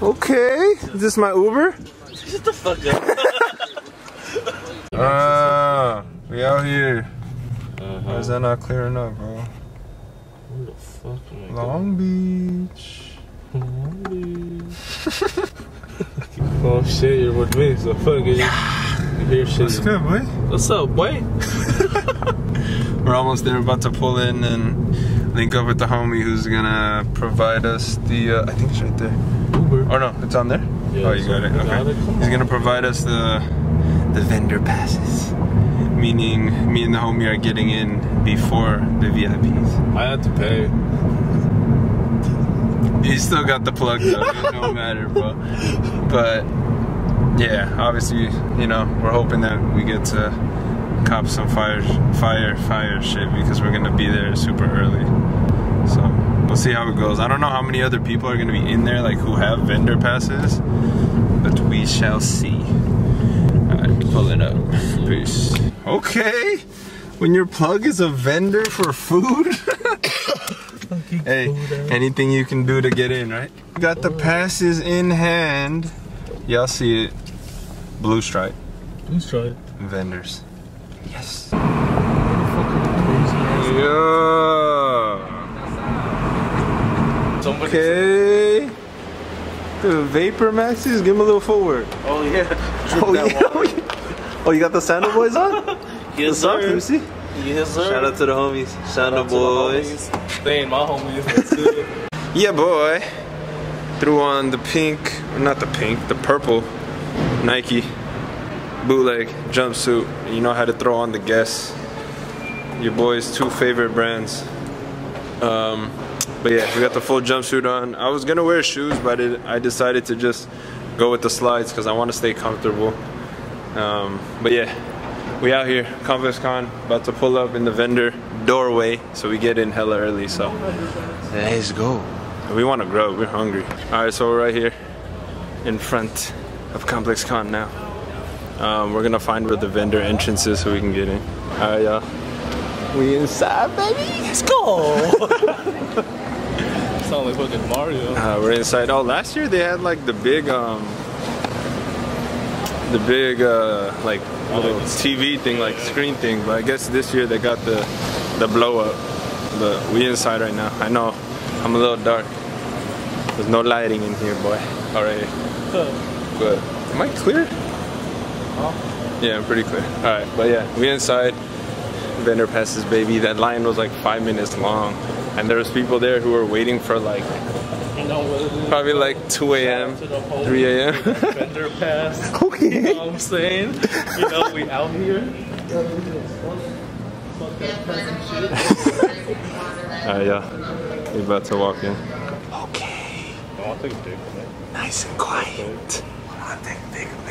Okay, is this my Uber? Shut the fuck up. We out here. Why is that not clearing up, bro? Where the fuck am I Long Beach. Long Beach. Oh shit, you're with me, so fuck it. You hear shit. What's good, boy? What's up, boy? We're almost there, about to pull in and link up with the homie who's gonna provide us the, I think it's right there. Uber. Oh no, it's on there? Yeah, oh, you got it, okay. He's gonna provide us the vendor passes. Meaning, me and the homie are getting in before the VIPs. I had to pay. You still got the plug though, it don't matter, bro. But, yeah, obviously, you know, we're hoping that we get to cop some fire shit because we're gonna be there super early. So we'll see how it goes. I don't know how many other people are gonna be in there, like who have vendor passes, but we shall see. Alright, pull it up. Peace. Okay, when your plug is a vendor for food. Hey, anything you can do to get in, right? Got the passes in hand. Y'all see it. Blue stripe. Blue stripe. Vendors. Yes. Yeah. Okay. The Vapor Maxes, give them a little forward. Oh yeah. Oh yeah. Oh, you got the Sandal Boys on? Yes, sir. Let me see. Yes, sir. Shout out to the homies. Sandal Boys. They ain't my homies. That's good. Yeah, boy. Threw on the pink, not the pink, the purple Nike bootleg jumpsuit. You know how to throw on the Guess. Your boy's two favorite brands. But yeah, we got the full jumpsuit on. I was gonna wear shoes, but I decided to just go with the slides because I want to stay comfortable. But yeah, we out here, Complex Con, about to pull up in the vendor doorway, so we get in hella early. So let's go. We want to grow. We're hungry. All right, so we're right here in front of Complex Con now. We're gonna find where the vendor entrance is so we can get in. All right, y'all. We inside, baby. Let's go. Sound like fucking Mario. We're inside. Oh, last year they had like the big like little TV thing, like screen thing. But I guess this year they got the blow up. But we inside right now. I know I'm a little dark. There's no lighting in here, boy. All right. But am I clear? Yeah, I'm pretty clear. All right, but yeah, we inside. Vendor passes, baby. That line was like 5 minutes long, and there was people there who were waiting for like probably like 2 a.m., 3 a.m. Vendor pass. Okay. You know what I'm saying? You know, we out here. Alright, yeah. We about to walk in. Okay. I'll take a pic. Nice and quiet. I'll take a pic of me.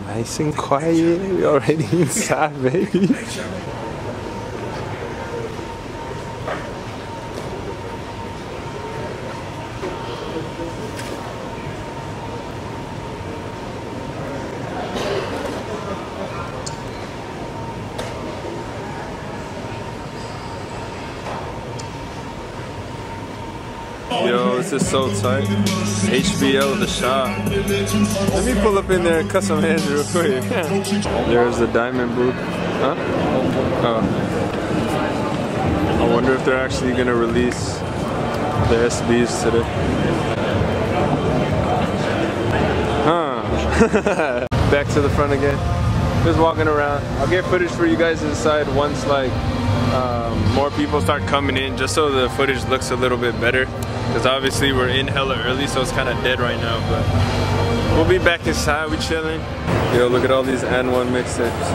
Nice and quiet. We already inside, baby. Yo, this is so tight. HBL the shop. Let me pull up in there and cut some hands real quick. There's the diamond booth. Huh? Oh. I wonder if they're actually gonna release the SBs today. Huh. Back to the front again. Just walking around. I'll get footage for you guys inside once like more people start coming in, just so the footage looks a little bit better. Because obviously we're in hella early, so it's kind of dead right now. But we'll be back inside. We chilling. Yo, look at all these N1 mixtapes.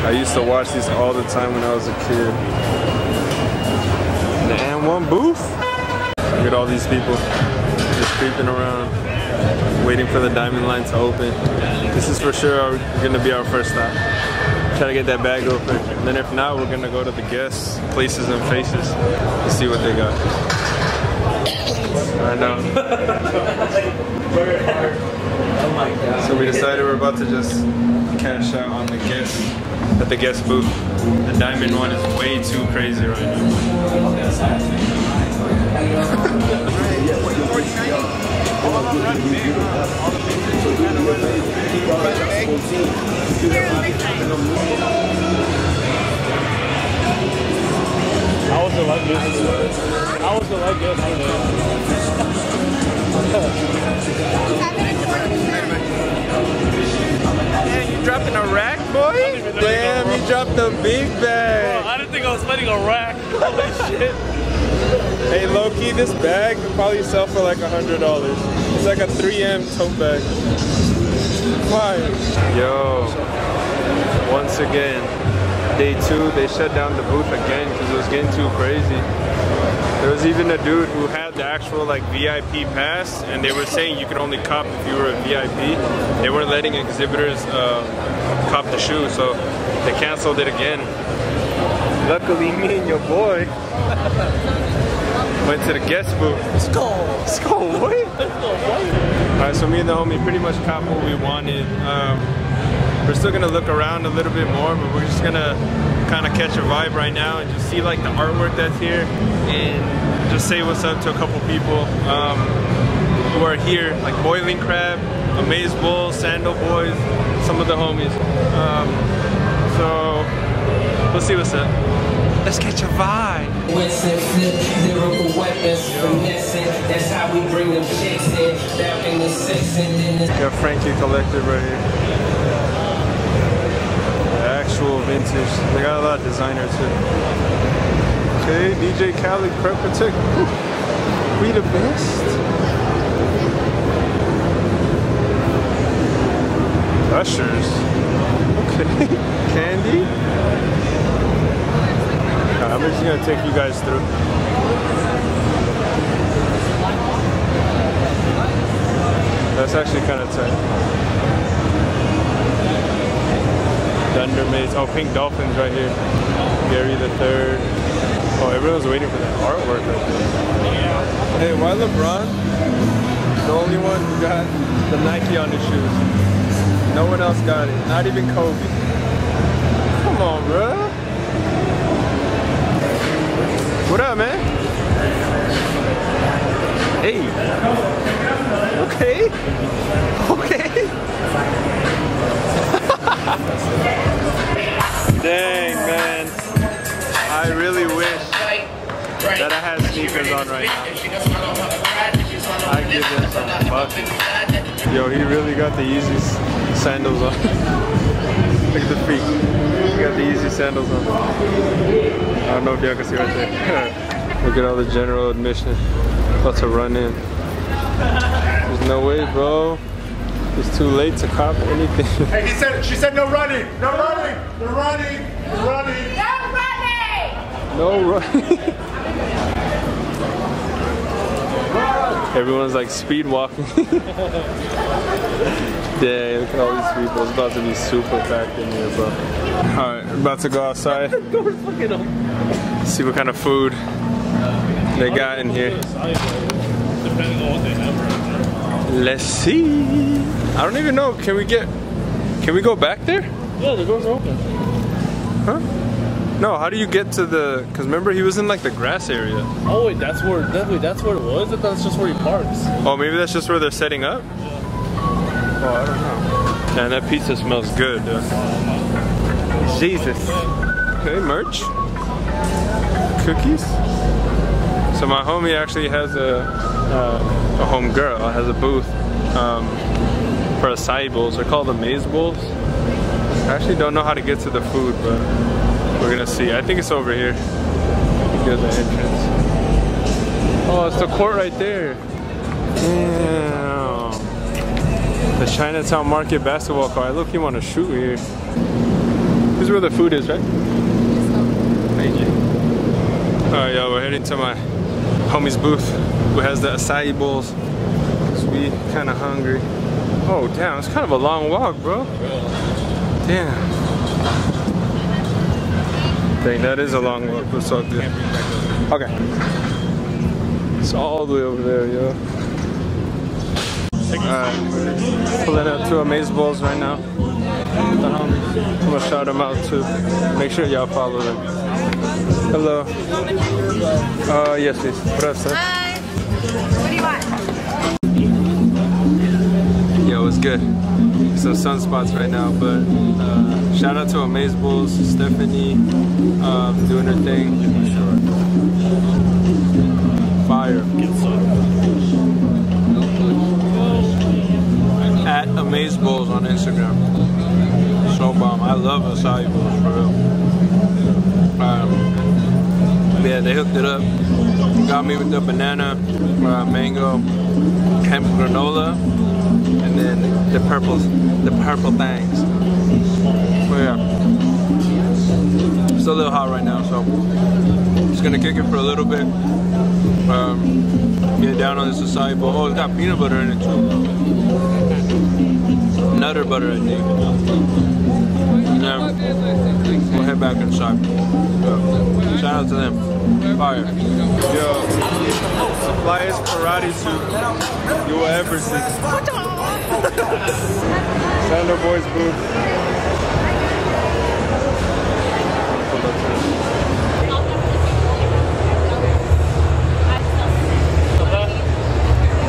I used to watch these all the time when I was a kid. The N1 booth. Look at all these people just creeping around, waiting for the diamond line to open. This is for sure gonna be our first stop. Try to get that bag open, and then if not, we're gonna go to the Guess Places and Faces to see what they got. I know. Oh my god. So we decided we're about to just cash out on the Guess at the Guess booth. The diamond one is way too crazy right now. How was it like yesterday? How was it like yesterday? Man, you dropping a rack, boy? Damn, you dropped a big bag. Bro, I didn't think I was spending a rack. Holy shit. Hey, low-key, this bag could probably sell for like $100. It's like a 3M tote bag. Fire. Yo, once again, day 2, they shut down the booth again because it was getting too crazy. There was even a dude who had the actual like VIP pass, and they were saying you could only cop if you were a VIP. They weren't letting exhibitors cop the shoe, so they canceled it again. Luckily, me and your boy went to the guest booth. Let's go! Let's go, boy! Alright, so me and the homie pretty much caught what we wanted. We're still gonna look around a little bit more, but we're just gonna kind of catch a vibe right now and just see like the artwork that's here and just say what's up to a couple people who are here, like Boiling Crab, Amaze Bull, Sandal Boys, some of the homies. So we'll see what's up. Let's catch a vibe. That's how we bring them chicks in. Got Frankie collected right here. The actual vintage. They got a lot of designer too. Okay, DJ Khaled Crep Protect. We the best. Ushers. Okay. Candy. I'm just gonna take you guys through. That's actually kind of tight. Thunder Maze. Oh, Pink Dolphins right here. Gary the Third. Oh, everyone's waiting for that artwork right there. Hey, why LeBron? The only one who got the Nike on his shoes. No one else got it. Not even Kobe. Come on, bro. What up, man? Hey. Okay. Okay. Dang, man. I really wish that I had sneakers on right now. I'd give them some bucks. Yo, he really got the Yeezy sandals on. Look at the feet. He got the Yeezy sandals on. I don't know if y'all can see right there. Look at all the general admission. About to run in. There's no way, bro. It's too late to cop anything. Hey, she said no running. No running. No running. No running. No running. Everyone's like speed walking. Dang, look at all these people. It's about to be super packed in here, bro. Alright, we're about to go outside. See what kind of food they got in here. Depending on what they have right now. Let's see. I don't even know. Can we go back there? Yeah, the doors are open. Huh? No, how do you get to the, because remember he was in like the grass area. Oh wait, that's where it was? I thought that's just where he parks. Oh, maybe that's just where they're setting up? Yeah. Oh, I don't know. Man, that pizza smells good, dude. Jesus. Okay, merch. Cookies. So my homie actually has a home girl, has a booth for acai bowls. They're called Amaze Bowls. I actually don't know how to get to the food, but we're gonna see. I think it's over here. Get the entrance. Oh, it's the court right there. Damn. The Chinatown Market basketball court. I look, you want to shoot here. This is where the food is, right? Thank you. Alright, yo, we're heading to my homie's booth who has the acai bowls. So we kind of hungry. Oh, damn, it's kind of a long walk, bro. Damn. Dang, that is a long walk. What's all good? Okay. It's all the way over there, yo. Alright, pulling up to Amaze Bowls right now. The homies. I'm gonna shout them out too. Make sure y'all follow them. Hello. Yes, please. What up, sir? Hi. What do you want? good. Some sunspots right now, but shout out to Amazeballs, Stephanie, doing her thing. Fire. At Amazeballs on Instagram. So bomb. I love acai bowls for real. Yeah, they hooked it up. Got me with the banana, mango, hemp granola, and then the purple things. So yeah, it's a little hot right now, so just gonna kick it for a little bit. Get down on this acai bowl. Oh, it's got peanut butter in it too. Nutter butter, I think. And then we'll head back inside. Shout out to them. Fire. Yo, the flyest karate suit you will ever see. Sando Boys booth.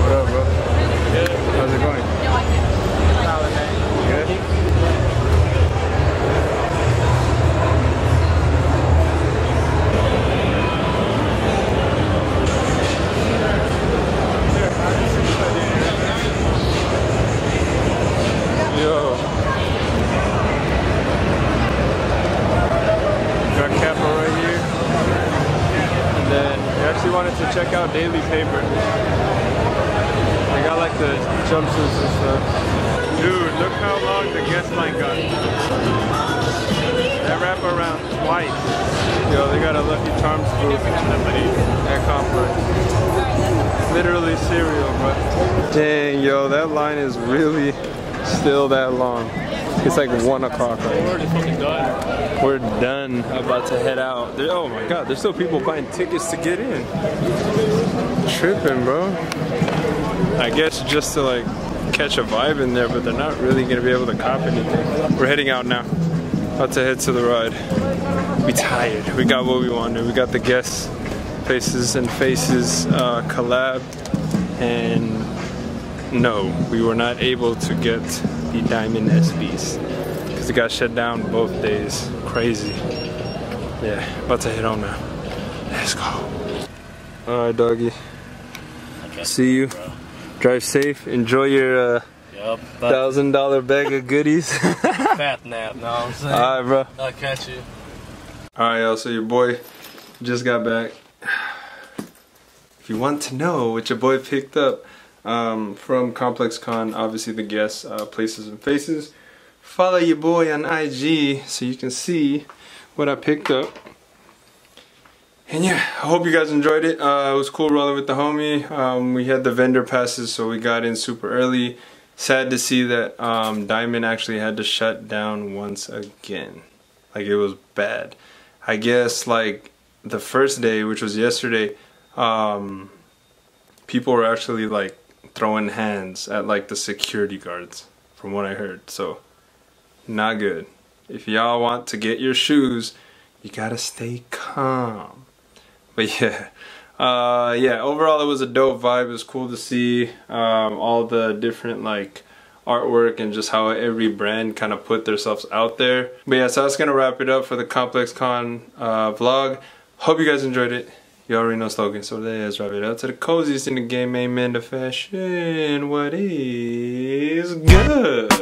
What up, bro? Good. How's it going? Good? Yo. Got Kappa right here. And then we actually wanted to check out Daily Paper. They got like the jumpsuits and stuff. Dude, look how long the guest line got. That wrap around twice. Yo, they got a Lucky Charms booth at Complex. Literally cereal, bro. Dang, yo, that line is really still that long. It's like 1 o'clock right now. We're fucking done. We're done. About to head out. Oh my god, there's still people buying tickets to get in. Tripping, bro. I guess just to like catch a vibe in there, but they're not really gonna be able to cop anything. We're heading out now. About to head to the ride. We tired. We got what we wanted. We got the guest faces and faces collab, and no, we were not able to get the Diamond SBs because it got shut down both days. Crazy. Yeah, about to head home now. Let's go. All right, doggy. See you. Bro. Drive safe. Enjoy your $1,000 bag of goodies. Fat nap, know what I'm saying? Alright, bro. I'll catch you. Alright, y'all. So your boy just got back. If you want to know what your boy picked up from Complex Con, obviously the guests, places and faces, follow your boy on IG so you can see what I picked up. And yeah, I hope you guys enjoyed it. It was cool rolling with the homie. We had the vendor passes, so we got in super early. Sad to see that Diamond actually had to shut down once again. Like, it was bad. I guess like the first day, which was yesterday, people were actually like throwing hands at like the security guards, from what I heard. So not good. If y'all want to get your shoes, you gotta stay calm. But yeah, overall it was a dope vibe. It was cool to see all the different like artwork and just how every brand kind of put themselves out there. But yeah, so that's gonna wrap it up for the Complex Con vlog. Hope you guys enjoyed it. You already know slogan, so let's wrap it up to the coziest in the game, amen to fashion. What is good?